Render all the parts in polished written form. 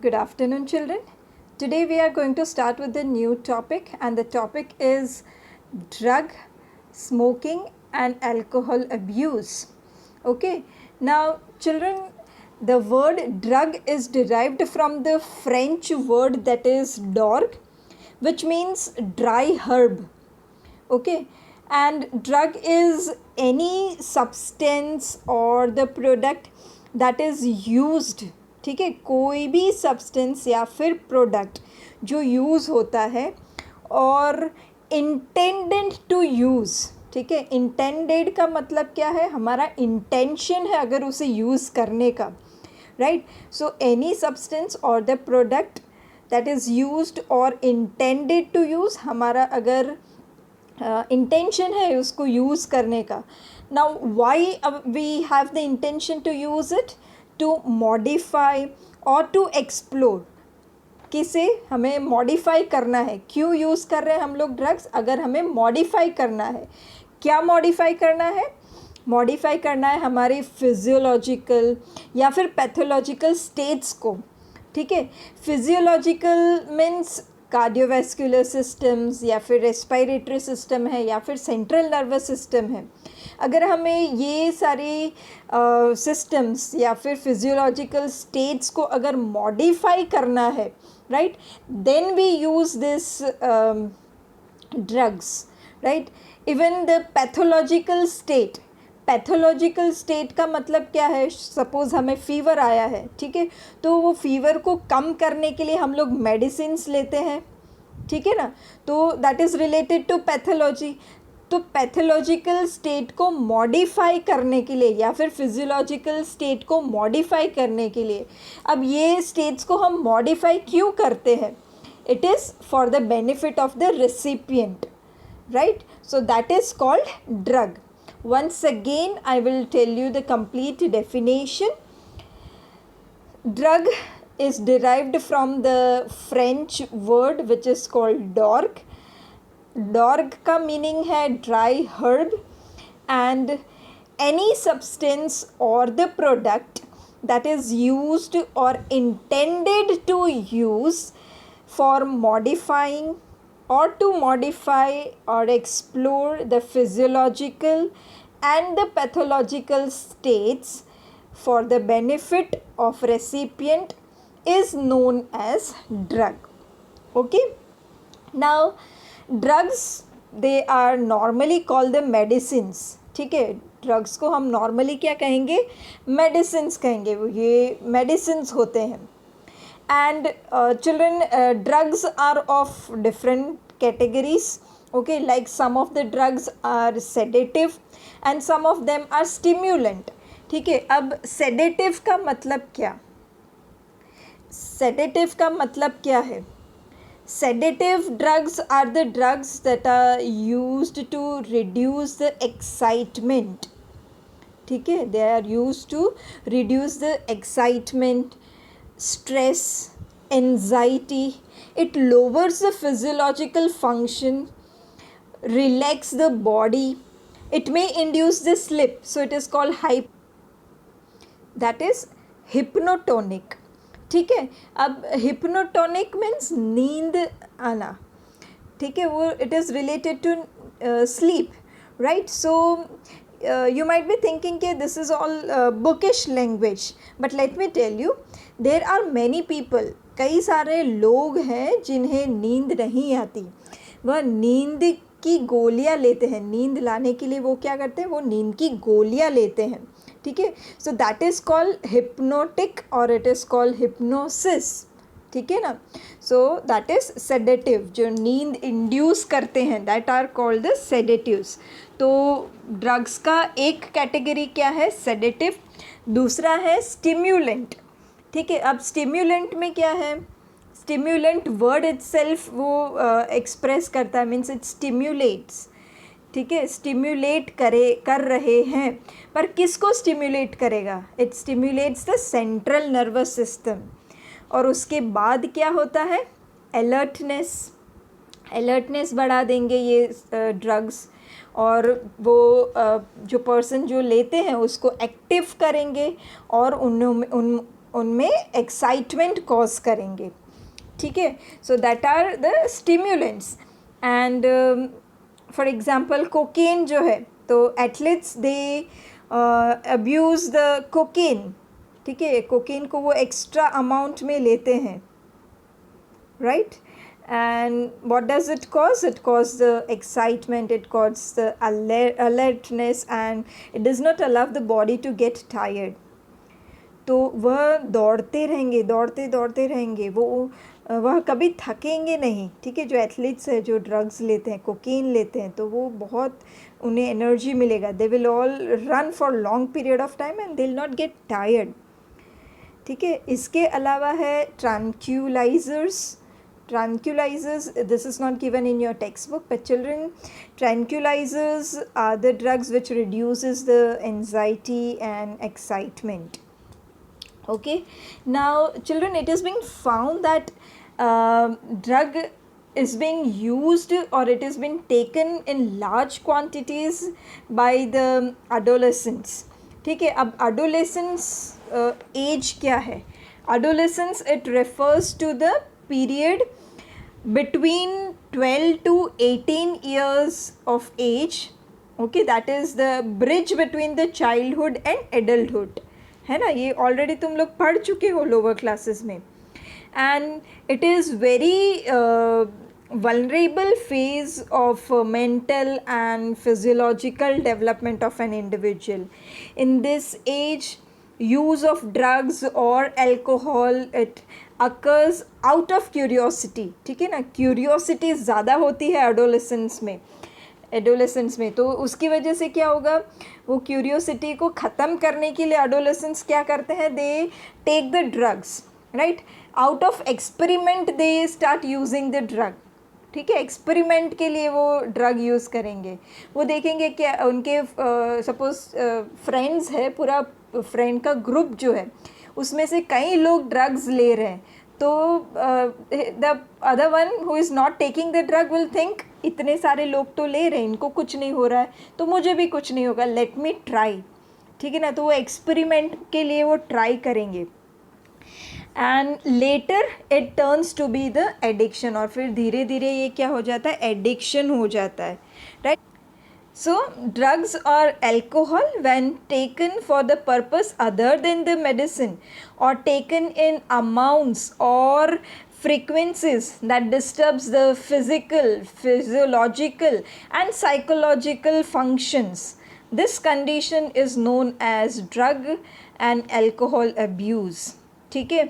Good afternoon, children. Today we are going to start with a new topic, and the topic is drug, smoking, and alcohol abuse. Okay, now, children, the word drug is derived from the French word that is dorg, which means dry herb. Okay, and drug is any substance or the product that is used. ठीक है, कोई भी substance या फिर product जो use होता है और इंटेंडेड टू यूज़. ठीक है, इंटेंडेड का मतलब क्या है, हमारा इंटेंशन है अगर उसे यूज़ करने का. राइट, सो एनी सब्सटेंस और the product that is used और इंटेंडेड टू यूज़, हमारा अगर इंटेंशन है उसको यूज़ करने का. Now why we have the intention to use it, to modify और टू एक्सप्लोर. किसे हमें मॉडिफाई करना है, क्यों यूज़ कर रहे हैं हम लोग ड्रग्स, अगर हमें मॉडिफाई करना है. क्या मॉडिफाई करना है, मॉडिफाई करना है हमारे फिजियोलॉजिकल या फिर पैथोलॉजिकल स्टेट्स को. ठीक है, फिजियोलॉजिकल मीन्स कार्डियोवैस्कुलर सिस्टम्स या फिर रेस्पिरेटरी सिस्टम है या फिर सेंट्रल नर्वस सिस्टम है. अगर हमें ये सारे सिस्टम्स या फिर फिजियोलॉजिकल स्टेट्स को अगर मॉडिफाई करना है, right, then we use this drugs. Right, even the pathological state, pathological state का मतलब क्या है, सपोज़ हमें फ़ीवर आया है. ठीक है, तो वो फ़ीवर को कम करने के लिए हम लोग मेडिसिन्स लेते हैं. ठीक है ना, तो that is related to pathology. तो पैथोलॉजिकल स्टेट को मॉडिफाई करने के लिए या फिर फिजियोलॉजिकल स्टेट को मॉडिफाई करने के लिए, अब ये स्टेट्स को हम मॉडिफाई क्यों करते हैं, it is for the benefit of the recipient. Right, so that is called drug. Once again I will tell you the complete definition. Drug is derived from the French word which is called dorg. Dorg का meaning है dry herb, and any substance or the product that is used or intended to use for modifying or to modify or explore the physiological and the pathological states for the benefit of recipient is known as drug. Okay, now drugs, they are normally called the medicines. ठीक है, drugs को हम normally क्या कहेंगे, medicines कहेंगे. ये medicines होते हैं. And children, drugs are of different categories. Okay, like some of the drugs are sedative and some of them are stimulant. ठीक है, अब sedative का मतलब क्या, sedative का मतलब क्या है. Sedative drugs are the drugs that are used to reduce the excitement. ठीक है, they are used to reduce the excitement, stress, anxiety. It lowers the physiological function, relax the body. It may induce the sleep, so it is called that is hypnotonic. ठीक है, अब hypnotonic means नींद आना. ठीक है, वो it is related to sleep, right? So you might be thinking कि this is all bookish language, but let me tell you, there are many people, कई सारे लोग हैं जिन्हें नींद नहीं आती. वह नींद की गोलियां लेते हैं, नींद लाने के लिए वो क्या करते हैं, वो नींद की गोलियां लेते हैं. ठीक है, so that is called hypnotic और इट इज़ कॉल्ड हिप्नोसिस. ठीक है ना, सो दैट इज़ सेडेटिव, जो नींद इंड्यूस करते हैं, that are called the sedatives. तो ड्रग्स का एक कैटेगरी क्या है, सेडेटिव. दूसरा है स्टिम्युलेंट. ठीक है, अब स्टिम्युलेंट में क्या है, स्टिम्युलेंट वर्ड इटसेल्फ वो एक्सप्रेस करता है, मीन्स इट स्टिम्युलेट्स. ठीक है, स्टिम्युलेट कर रहे हैं, पर किसको स्टिम्युलेट करेगा, it stimulates the central nervous system. और उसके बाद क्या होता है, अलर्टनेस बढ़ा देंगे ये ड्रग्स, और वो जो पर्सन जो लेते हैं उसको एक्टिव करेंगे और उनमें एक्साइटमेंट कॉज करेंगे, ठीक है. So that are the stimulants. And for example cocaine जो है, तो athletes they abuse the cocaine, ठीक है. कोकेन को वो एक्स्ट्रा अमाउंट में लेते हैं, right? And what does it cause? It causes the excitement, it causes the alertness, and it does not allow the body to get tired. तो वह दौड़ते रहेंगे, दौड़ते दौड़ते रहेंगे, वह कभी थकेंगे नहीं, ठीक है. जो एथलीट्स है, जो ड्रग्स लेते हैं, कोकीन लेते हैं, तो वो बहुत उन्हें एनर्जी मिलेगा. They will all run for long period of time and they will not get tired, ठीक है. इसके अलावा है ट्रैंक्यूलाइजर्स. Tranquilizers, this is not given in your textbook, but children, tranquilizers are the drugs which reduces the anxiety and excitement. Okay, now children, it is being found that drug is being used or it is being taken in large quantities by the adolescents, ठीक है. अब adolescence age क्या है? Adolescence, it refers to the period between 12 to 18 years of age, okay. That is the bridge between the childhood and adulthood, है ना. ये already तुम लोग पढ़ चुके हो लोअर क्लासेस में. and it is very vulnerable phase of mental and physiological development of an individual. In this age, use of drugs or alcohol, it occurs out of curiosity, ठीक है ना. क्यूरियोसिटी ज़्यादा होती है एडोलेसेंस में, तो उसकी वजह से क्या होगा, वो क्यूरियोसिटी को ख़त्म करने के लिए एडोलेसेंस क्या करते हैं, they take the drugs, right. Out of experiment they start using the drug, ठीक है. एक्सपेरिमेंट के लिए वो ड्रग यूज़ करेंगे. वो देखेंगे क्या उनके सपोज फ्रेंड्स है, पूरा फ्रेंड का ग्रुप जो है, उसमें से कई लोग ड्रग्स ले रहे हैं, तो the other one who is not taking the drug will think इतने सारे लोग तो ले रहे हैं, इनको कुछ नहीं हो रहा है, तो मुझे भी कुछ नहीं होगा, लेट मी ट्राई, ठीक है ना. तो वो एक्सपेरिमेंट के लिए वो ट्राई करेंगे. And later it turns to be the addiction, और फिर धीरे धीरे ये क्या हो जाता है, एडिक्शन हो जाता है, right. So drugs or alcohol, when taken for the purpose other than the medicine or taken in amounts or frequencies that disturbs the physical, physiological and psychological functions, this condition is known as drug and alcohol abuse, ठीक है.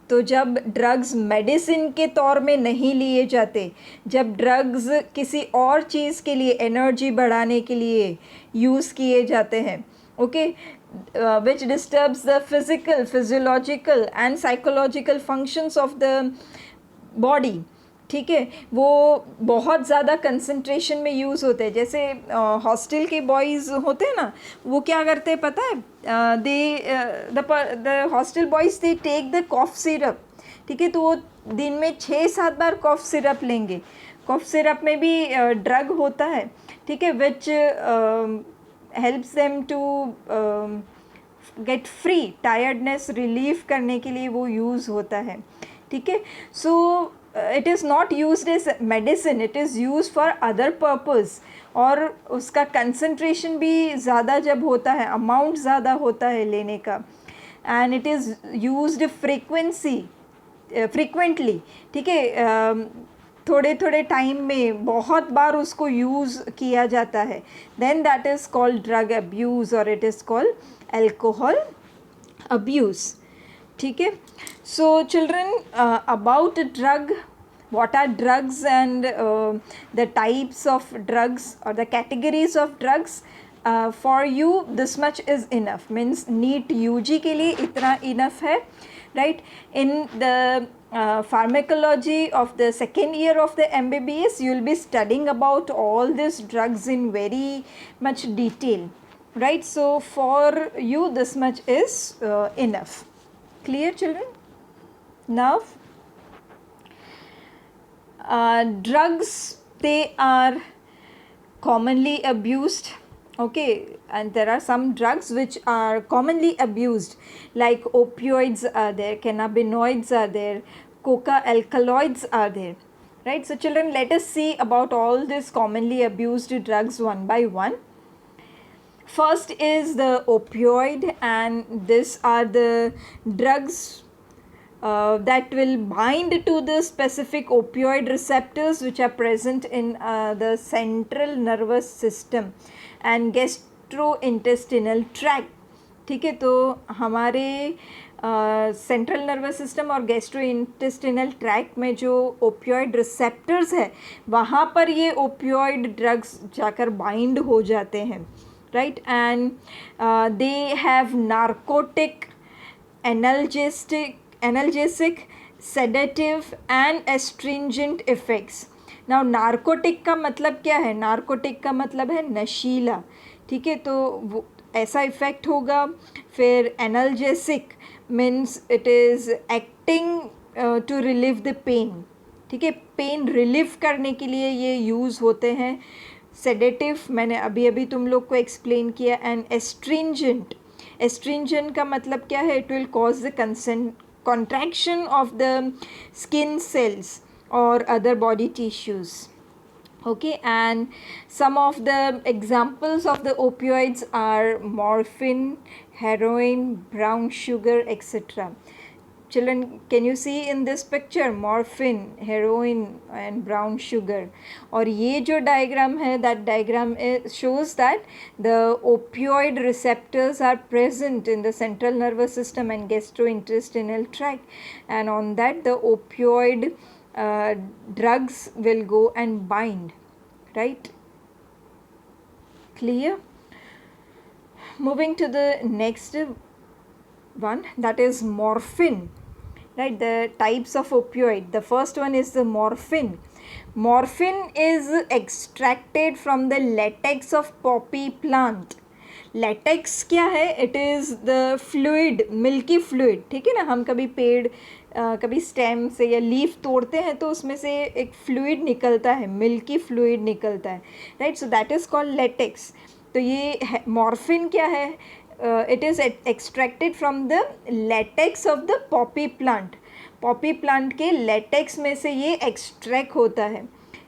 तो जब drugs medicine के तौर में नहीं लिए जाते, जब ड्रग्स किसी और चीज़ के लिए, एनर्जी बढ़ाने के लिए यूज़ किए जाते हैं, okay, which disturbs the physical, physiological and psychological functions of the body, ठीक है. वो बहुत ज़्यादा कंसंट्रेशन में यूज़ होते हैं. जैसे हॉस्टल के बॉयज़ होते हैं ना, वो क्या करते हैं पता है, the hostel boys they take the cough syrup, ठीक है. तो वो दिन में 6-7 बार कॉफ सिरप लेंगे. कॉफ सिरप में भी ड्रग होता है, ठीक है, which helps them to get free, tiredness relief करने के लिए वो यूज़ होता है, ठीक है. सो it is not used as medicine, it is used for other purpose. और उसका concentration भी ज़्यादा जब होता है, amount ज़्यादा होता है लेने का, and it is used frequently, ठीक है. थोड़े थोड़े टाइम में बहुत बार उसको यूज़ किया जाता है, then that is called drug abuse or it is called alcohol abuse, ठीक है. So children, about drug, what are drugs and the types of drugs or the categories of drugs, for you this much is enough, means NEET UG के लिए इतना enough है, right. In the pharmacology of the second year of the MBBS, you will be studying about all these drugs in very much detail, right. So for you this much is enough. Clear children? Now drugs, they are commonly abused Okay, and there are some drugs which are commonly abused, like opioids are there, cannabinoids are there, coca alkaloids are there, right? So children, let us see about all these commonly abused drugs one by one. First is the opioid, and these are the drugs that will bind to the specific opioid receptors which are present in the central nervous system and gastrointestinal tract. ठीक है, तो हमारे central nervous system और gastrointestinal tract में जो opioid receptors है वहाँ पर ये ओपियोइड ड्रग्स जाकर बाइंड हो जाते हैं, right. And they have narcotic, analgesic, sedative and astringent effects. Now narcotic का मतलब क्या है? नार्कोटिक का मतलब है नशीला, ठीक है, तो वो ऐसा इफ़ेक्ट होगा. फिर analgesic means it is acting to relieve the pain, ठीक है, पेन रिलीव करने के लिए ये यूज़ होते हैं. सेडेटिव मैंने अभी अभी तुम लोग को एक्सप्लेन किया. एंड एस्ट्रिंजेंट, एस्ट्रिंजेंट का मतलब क्या है? It will cause the contraction of the skin cells or other body tissues. Okay, and some of the examples of the opioids are morphine, heroin, brown sugar, etc. Children, can you see in this picture morphine, heroin and brown sugar? और ये जो diagram है, that diagram shows that the opioid receptors are present in the central nervous system and gastrointestinal tract, and on that the opioid drugs will go and bind, right? Clear? Moving to the next one, that is morphine, right? The types of opioid. The first one is the morphine. Morphine is extracted from the latex of poppy plant. Latex क्या है? It is the fluid, milky fluid, ठीक है ना. हम कभी पेड़ कभी stem से या लीफ तोड़ते हैं तो उसमें से एक फ्लूइड निकलता है, मिल्की फ्लूइड निकलता है, right. So that is called latex. तो ये मॉर्फिन क्या है? It is extracted from the latex of the poppy plant. Poppy plant के लेटेक्स में से ये एक्सट्रैक्ट होता है,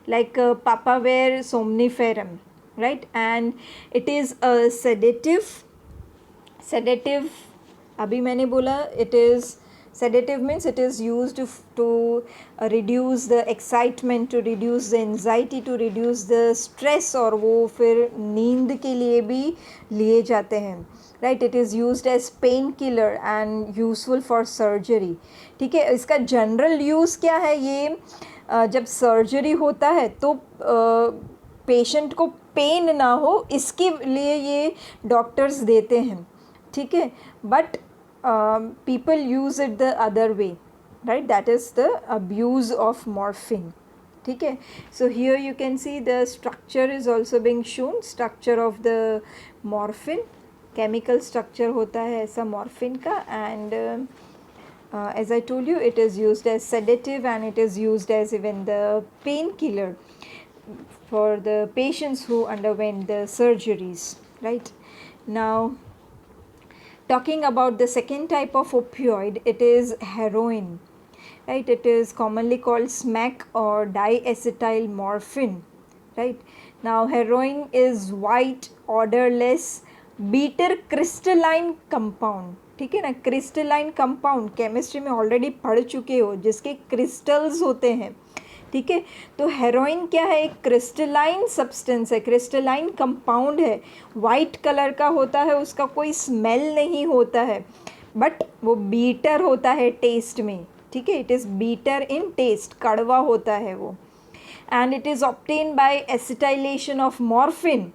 like papaver somniferum, right. And it is a sedative. Sedative अभी मैंने बोला, it is sedative means it is used to reduce the excitement, to reduce the anxiety, to reduce the stress, और वो फिर नींद के लिए भी लिए जाते हैं, right. It is used as painkiller and useful for surgery, ठीक है. इसका जनरल यूज़ क्या है? ये जब सर्जरी होता है तो पेशेंट को पेन ना हो इसके लिए ये डॉक्टर्स देते हैं, ठीक है. But people use it the other way, right. That is the abuse of morphine, ठीक है. So here you can see the structure is also being shown. Structure of the morphine, chemical structure होता है ऐसा morphine का. And as I told you, it is used as sedative and it is used as even the painkiller for the patients who underwent the surgeries, right. Now talking about the second type of opioid, it is heroin, right. It is commonly called smack or diacetyl morphine, right. Now heroin is white, odorless, bitter crystalline compound, ठीक है ना. Crystalline compound chemistry में already पढ़ चुके हो, जिसके crystals होते हैं, ठीक है. तो हेरोइन क्या है? एक क्रिस्टलाइन सब्सटेंस है, क्रिस्टलाइन कंपाउंड है, वाइट कलर का होता है, उसका कोई स्मेल नहीं होता है, बट वो बीटर होता है टेस्ट में, ठीक है. It is bitter in taste, कड़वा होता है वो. And it is obtain by acetylation of morphine.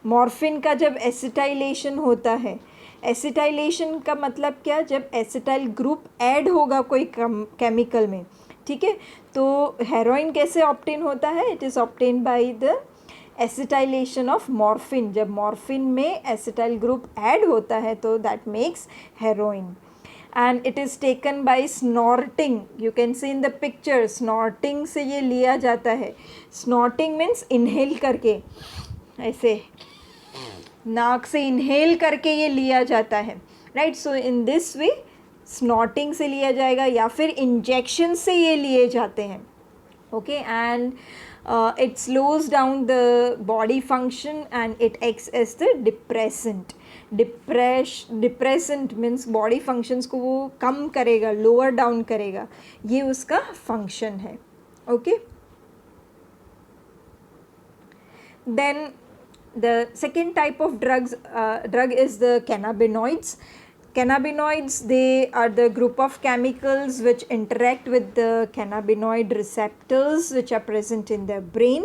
Morphine का जब एसिटाइलेशन होता है, एसिटाइलेशन का मतलब क्या? जब एसिटाइल ग्रुप ऐड होगा कोई केमिकल में, ठीक है. तो हेरोइन कैसे ऑब्टेन होता है? It is obtain by the acetylation of morphine. जब मॉर्फिन में एसिटाइल ग्रुप ऐड होता है तो that makes heroin. And it is taken by snorting. You can see in the picture, snorting से ये लिया जाता है. स्नॉर्टिंग मीन्स इनहेल करके ऐसे नाक से इनहेल करके ये लिया जाता है, right. So in this way snorting से लिया जाएगा या फिर इंजेक्शन से ये लिए जाते हैं. Okay, and it slows down the body function and it acts as the depressant. Depressant means body functions को वो कम करेगा, lower down करेगा, ये उसका function है. Okay, then the second type of drug is the cannabinoids. Cannabinoids, they are the group of chemicals which interact with the cannabinoid receptors which are present in the brain,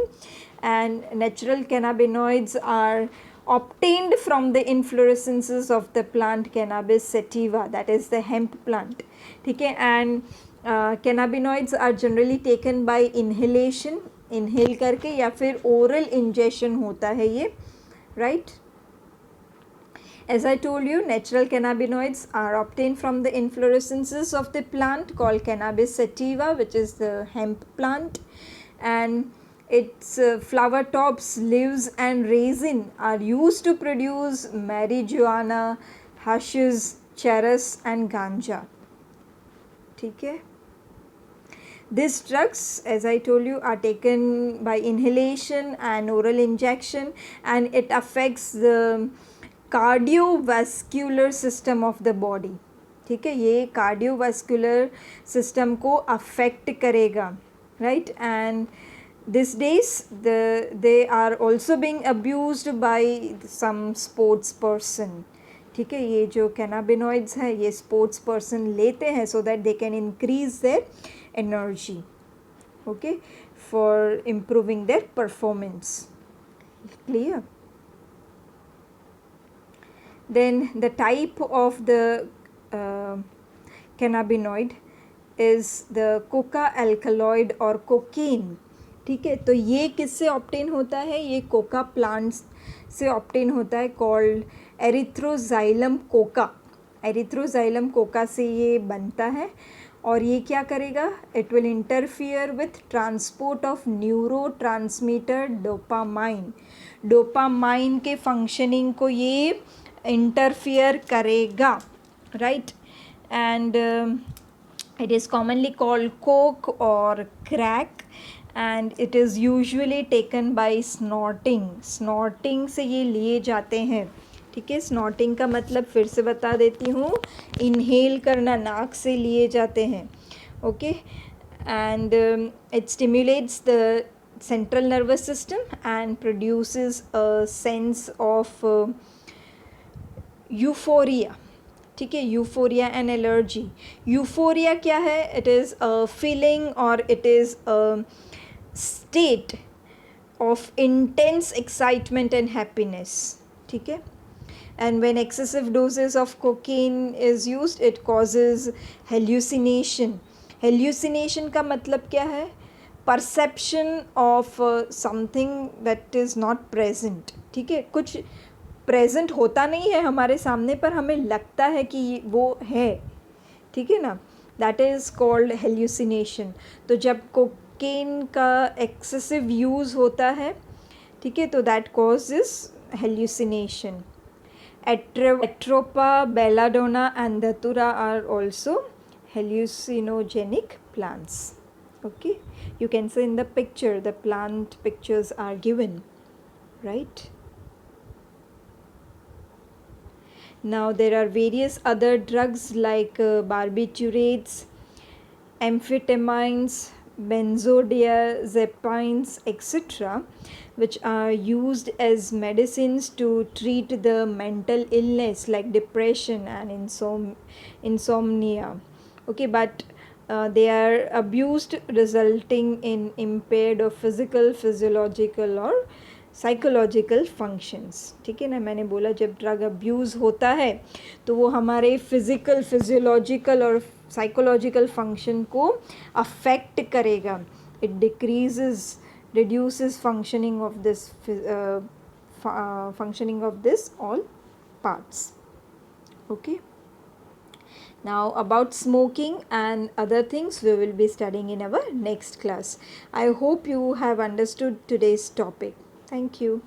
and natural cannabinoids are obtained from the inflorescences of the plant Cannabis sativa, that is the hemp plant. ठीक है, and cannabinoids are generally taken by inhalation, inhale करके, या फिर oral ingestion होता है ये, right. As I told you, natural cannabinoids are obtained from the inflorescences of the plant called Cannabis sativa, which is the hemp plant, and its flower tops, leaves and resin are used to produce marijuana, hashish, charas and ganja. ठीक है. These drugs, as I told you, are taken by inhalation and oral injection, and it affects the cardiovascular system of the body. ठीक है, ये cardiovascular system को affect करेगा, right. And this days they are also being abused by some sports person. ठीक है, ये जो cannabinoids है ये स्पोर्ट्स पर्सन लेते हैं so that they can increase their energy, okay, for improving their performance. Clear. Then the type of the cannabinoid is the coca alkaloid or cocaine. ठीक है, तो ये किससे ऑब्टेन होता है? ये कोका प्लांट्स से ऑब्टेन होता है, called erythroxylum coca. Erythroxylum coca से ये बनता है, और ये क्या करेगा? It will interfere with transport of neurotransmitter dopamine. Dopamine के फंक्शनिंग को ये इंटरफियर करेगा, right. And it is commonly called coke और crack, and it is usually taken by snorting. Snorting से ये लिए जाते हैं. ठीक है, स्नॉटिंग का मतलब फिर से बता देती हूँ, इनहेल करना, नाक से लिए जाते हैं. Okay, and it stimulates the central nervous system and produces a sense of euphoria. ठीक है, यूफोरिया एंड एलर्जी. यूफोरिया क्या है? इट इज़ अ फीलिंग और it is a state of intense excitement and happiness. ठीक है, and when excessive doses of cocaine is used it causes hallucination. Hallucination का मतलब क्या है? Perception of something that is not present. ठीक है, कुछ प्रेजेंट होता नहीं है हमारे सामने पर हमें लगता है कि वो है. ठीक है ना, दैट इज़ कॉल्ड हेल्यूसिनेशन. तो जब कोकेन का एक्सेसिव यूज़ होता है, ठीक है, तो that causes hallucination. Atropa, belladonna and datura are also hallucinogenic plants. Okay, you can see in the picture, the plant pictures are given, right. Now there are various other drugs like barbiturates, amphetamines, benzodiazepines, etc., which are used as medicines to treat the mental illness like depression and insomnia. Okay, but they are abused, resulting in impaired or physical, physiological or psychological functions. ठीक है ना, मैंने बोला जब drug abuse होता है तो वो हमारे फिज़िकल, फिजियोलॉजिकल और साइकोलॉजिकल फंक्शन को अफेक्ट करेगा. It reduces functioning of this all parts. Okay, now about smoking and other things we will be studying in our next class. I hope you have understood today's topic. Thank you.